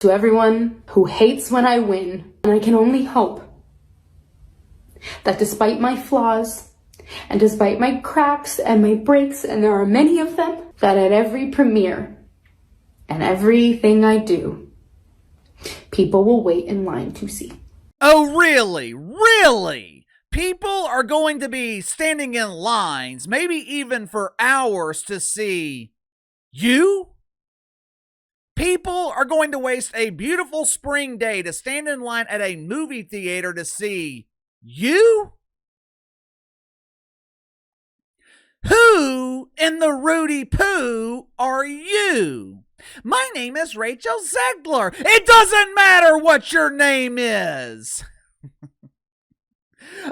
To everyone who hates when I win, and I can only hope that despite my flaws, and despite my cracks and my breaks, and there are many of them, that at every premiere and everything I do, people will wait in line to see. Oh, really? Really? People are going to be standing in lines, maybe even for hours, to see you? People are going to waste a beautiful spring day to stand in line at a movie theater to see you? Who in the Rudy Poo are you? My name is Rachel Zegler. It doesn't matter what your name is.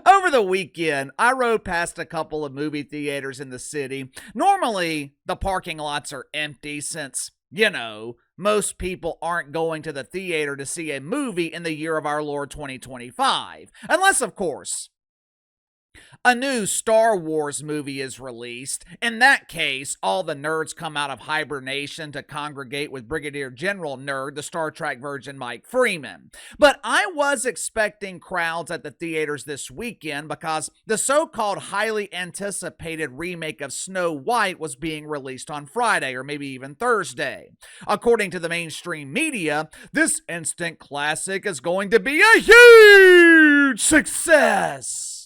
Over the weekend, I rode past a couple of movie theaters in the city. Normally, the parking lots are empty since, most people aren't going to the theater to see a movie in the year of our Lord 2025. Unless, of course, a new Star Wars movie is released. In that case, all the nerds come out of hibernation to congregate with Brigadier General Nerd, the Star Trek virgin Mike Freeman. But I was expecting crowds at the theaters this weekend because the so-called highly anticipated remake of Snow White was being released on Friday or maybe even Thursday. According to the mainstream media, this instant classic is going to be a huge success.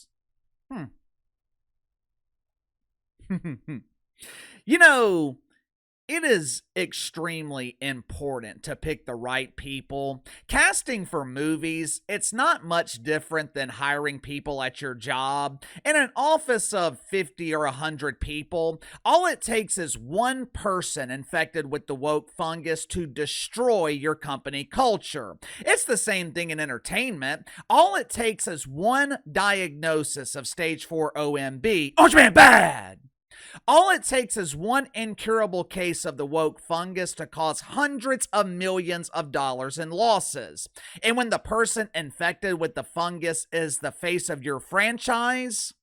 It is extremely important to pick the right people. Casting for movies, it's not much different than hiring people at your job. In an office of 50 or 100 people, all it takes is one person infected with the woke fungus to destroy your company culture. It's the same thing in entertainment. All it takes is one diagnosis of stage 4 OMB. Orange Man bad! All it takes is one incurable case of the woke fungus to cause hundreds of millions of dollars in losses. And when the person infected with the fungus is the face of your franchise,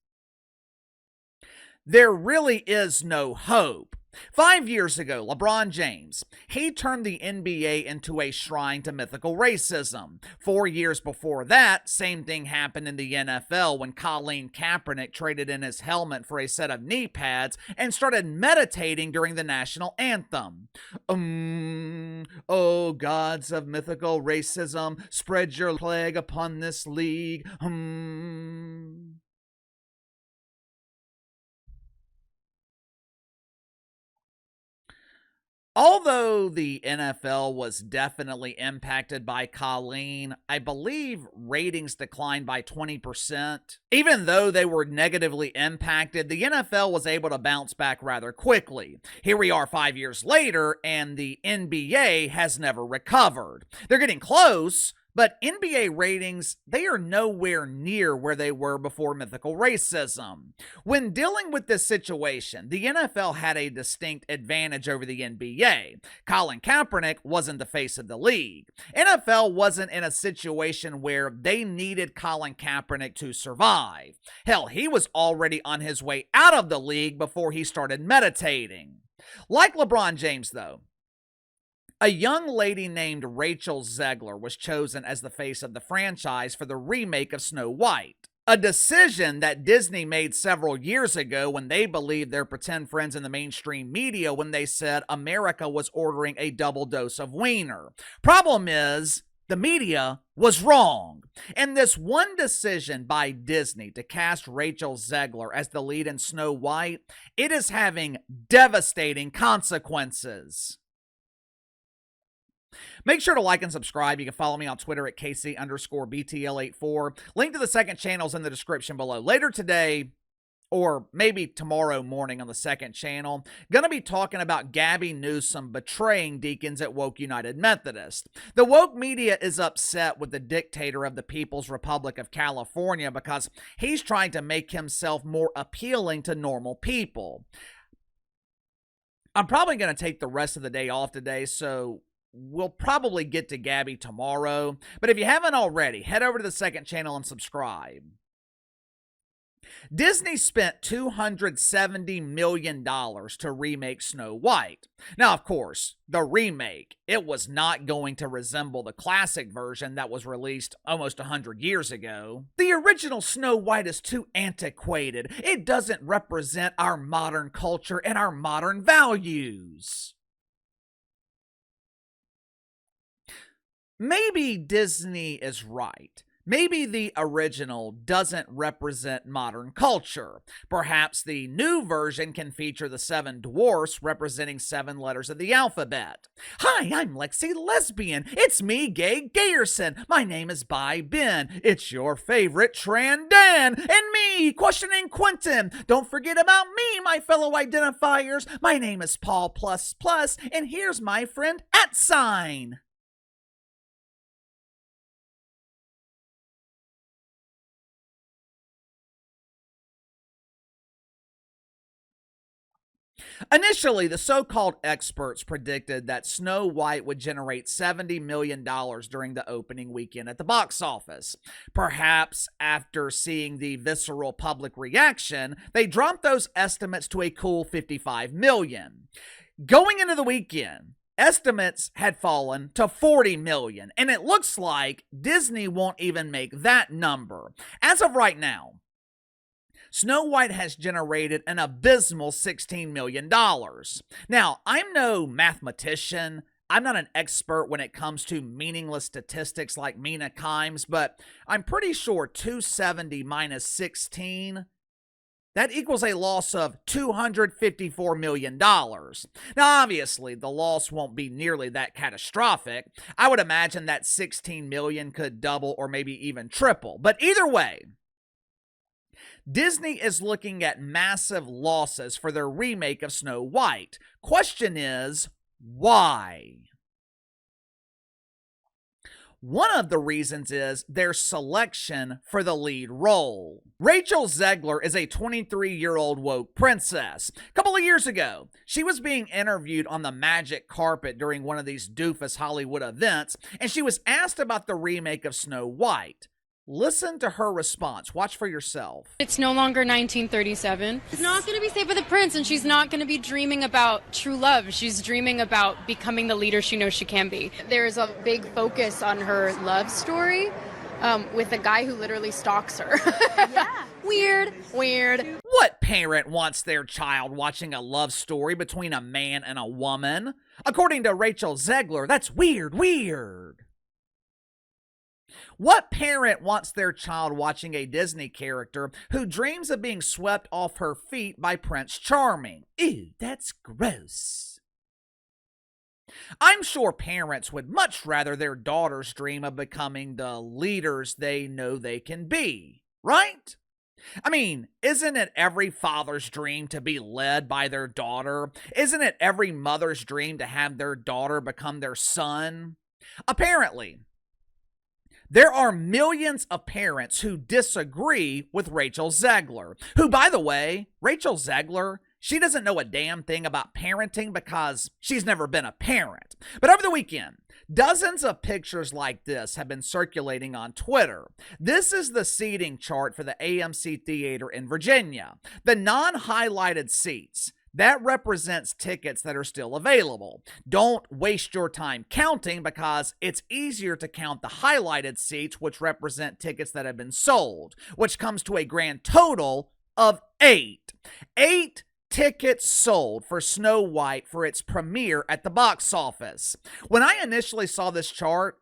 there really is no hope. 5 years ago, LeBron James, he turned the NBA into a shrine to mythical racism. 4 years before that, same thing happened in the NFL when Colin Kaepernick traded in his helmet for a set of knee pads and started meditating during the national anthem. Oh gods of mythical racism, spread your plague upon this league. Although the NFL was definitely impacted by Colleen, I believe ratings declined by 20%. Even though they were negatively impacted, the NFL was able to bounce back rather quickly. Here we are 5 years later, and the NBA has never recovered. They're getting close, but NBA ratings, they are nowhere near where they were before mythical racism. When dealing with this situation, the NFL had a distinct advantage over the NBA. Colin Kaepernick wasn't the face of the league. NFL wasn't in a situation where they needed Colin Kaepernick to survive. Hell, he was already on his way out of the league before he started meditating. Like LeBron James, though, a young lady named Rachel Zegler was chosen as the face of the franchise for the remake of Snow White. A decision that Disney made several years ago when they believed their pretend friends in the mainstream media when they said America was ordering a double dose of wiener. Problem is, the media was wrong. And this one decision by Disney to cast Rachel Zegler as the lead in Snow White, it is having devastating consequences. Make sure to like and subscribe. You can follow me on Twitter at KC_BTL84. Link to the second channel is in the description below. Later today, or maybe tomorrow morning on the second channel, gonna be talking about Gabby Newsom betraying deacons at Woke United Methodist. The woke media is upset with the dictator of the People's Republic of California because he's trying to make himself more appealing to normal people. I'm probably gonna take the rest of the day off today, so we'll probably get to Gabby tomorrow. But if you haven't already, head over to the second channel and subscribe. Disney spent $270 million to remake Snow White. Now, of course, the remake, it was not going to resemble the classic version that was released almost 100 years ago. The original Snow White is too antiquated. It doesn't represent our modern culture and our modern values. Maybe Disney is right. Maybe the original doesn't represent modern culture. Perhaps the new version can feature the 7 dwarfs representing 7 letters of the alphabet. Hi, I'm Lexi Lesbian. It's me, Gay Gayerson. My name is Bai Ben. It's your favorite Trandan. And me, Questioning Quentin. Don't forget about me, my fellow identifiers. My name is Paul++, and here's my friend @sign. Initially, the so-called experts predicted that Snow White would generate $70 million during the opening weekend at the box office. Perhaps after seeing the visceral public reaction, they dropped those estimates to a cool $55 million. Going into the weekend, estimates had fallen to $40 million, and it looks like Disney won't even make that number. As of right now, Snow White has generated an abysmal $16 million. Now, I'm no mathematician. I'm not an expert when it comes to meaningless statistics like Mina Kimes, but I'm pretty sure 270 minus 16, that equals a loss of $254 million. Now, obviously, the loss won't be nearly that catastrophic. I would imagine that $16 million could double or maybe even triple. But either way, Disney is looking at massive losses for their remake of Snow White. Question is, why? One of the reasons is their selection for the lead role. Rachel Zegler is a 23-year-old woke princess. A couple of years ago, she was being interviewed on the magic carpet during one of these doofus Hollywood events, and she was asked about the remake of Snow White. Listen to her response. Watch for yourself. It's no longer 1937. She's not going to be safe with a prince, and she's not going to be dreaming about true love. She's dreaming about becoming the leader she knows she can be. There's a big focus on her love story with a guy who literally stalks her. Yeah. Weird. What parent wants their child watching a love story between a man and a woman? According to Rachel Zegler, that's weird. What parent wants their child watching a Disney character who dreams of being swept off her feet by Prince Charming? Ew, that's gross. I'm sure parents would much rather their daughters dream of becoming the leaders they know they can be, right? I mean, isn't it every father's dream to be led by their daughter? Isn't it every mother's dream to have their daughter become their son? Apparently, there are millions of parents who disagree with Rachel Zegler, who, by the way, Rachel Zegler, she doesn't know a damn thing about parenting because she's never been a parent. But over the weekend, dozens of pictures like this have been circulating on Twitter. This is the seating chart for the AMC Theater in Virginia. The non-highlighted seats, that represents tickets that are still available. Don't waste your time counting because it's easier to count the highlighted seats, which represent tickets that have been sold, which comes to a grand total of 8. 8 tickets sold for Snow White for its premiere at the box office. When I initially saw this chart,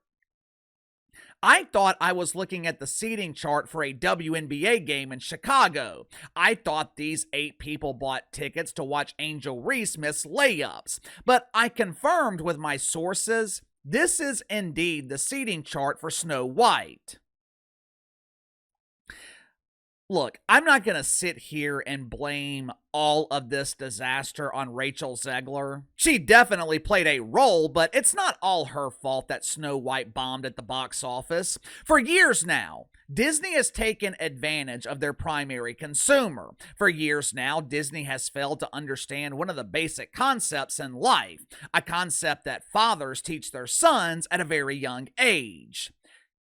I thought I was looking at the seating chart for a WNBA game in Chicago. I thought these 8 people bought tickets to watch Angel Reese miss layups. But I confirmed with my sources, this is indeed the seating chart for Snow White. Look, I'm not going to sit here and blame all of this disaster on Rachel Zegler. She definitely played a role, but it's not all her fault that Snow White bombed at the box office. For years now, Disney has taken advantage of their primary consumer. For years now, Disney has failed to understand one of the basic concepts in life, a concept that fathers teach their sons at a very young age.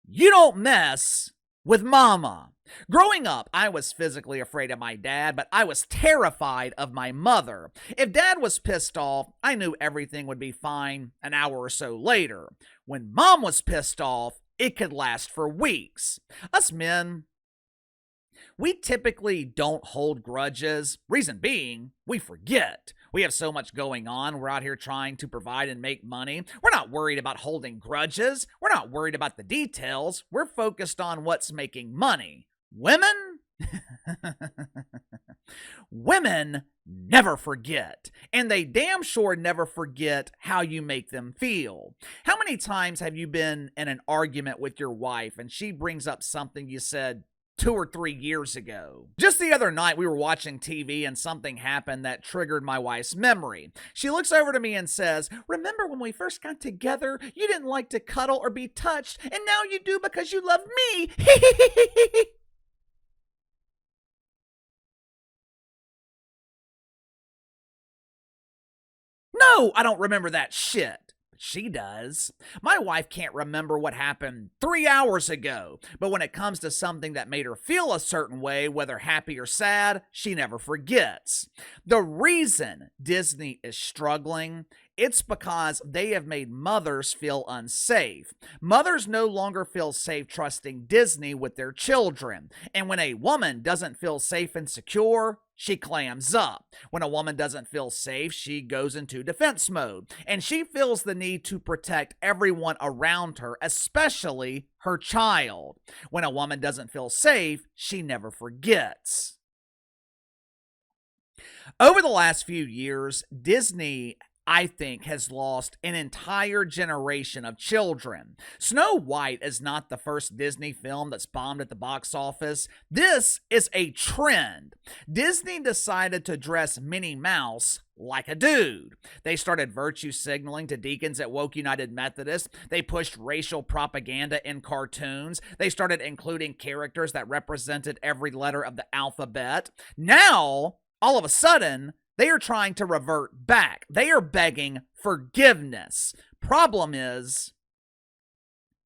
You don't mess with Mama. Growing up, I was physically afraid of my dad, but I was terrified of my mother. If Dad was pissed off, I knew everything would be fine an hour or so later. When Mom was pissed off, it could last for weeks. Us men, we typically don't hold grudges. Reason being, we forget. We have so much going on. We're out here trying to provide and make money. We're not worried about holding grudges. We're not worried about the details. We're focused on what's making money. Women? Women never forget. And they damn sure never forget how you make them feel. How many times have you been in an argument with your wife and she brings up something you said 2 or 3 years ago? Just the other night, we were watching TV and something happened that triggered my wife's memory. She looks over to me and says, "Remember when we first got together, you didn't like to cuddle or be touched, and now you do because you love me." No, I don't remember that shit. But she does. My wife can't remember what happened 3 hours ago, but when it comes to something that made her feel a certain way, whether happy or sad, she never forgets. The reason Disney is struggling, it's because they have made mothers feel unsafe. Mothers no longer feel safe trusting Disney with their children. And when a woman doesn't feel safe and secure, she clams up. When a woman doesn't feel safe, she goes into defense mode. And she feels the need to protect everyone around her, especially her child. When a woman doesn't feel safe, she never forgets. Over the last few years, Disney, I think, has lost an entire generation of children. Snow White is not the first Disney film that's bombed at the box office. This is a trend. Disney decided to dress Minnie Mouse like a dude. They started virtue signaling to deacons at Woke United Methodist. They pushed racial propaganda in cartoons. They started including characters that represented every letter of the alphabet. Now, all of a sudden, they are trying to revert back. They are begging forgiveness. Problem is,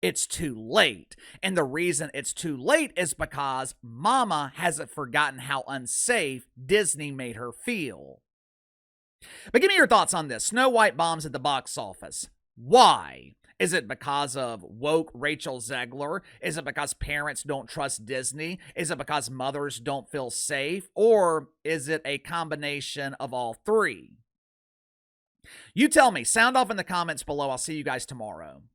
it's too late. And the reason it's too late is because Mama hasn't forgotten how unsafe Disney made her feel. But give me your thoughts on this. Snow White bombs at the box office. Why? Is it because of woke Rachel Zegler? Is it because parents don't trust Disney? Is it because mothers don't feel safe? Or is it a combination of all three? You tell me. Sound off in the comments below. I'll see you guys tomorrow.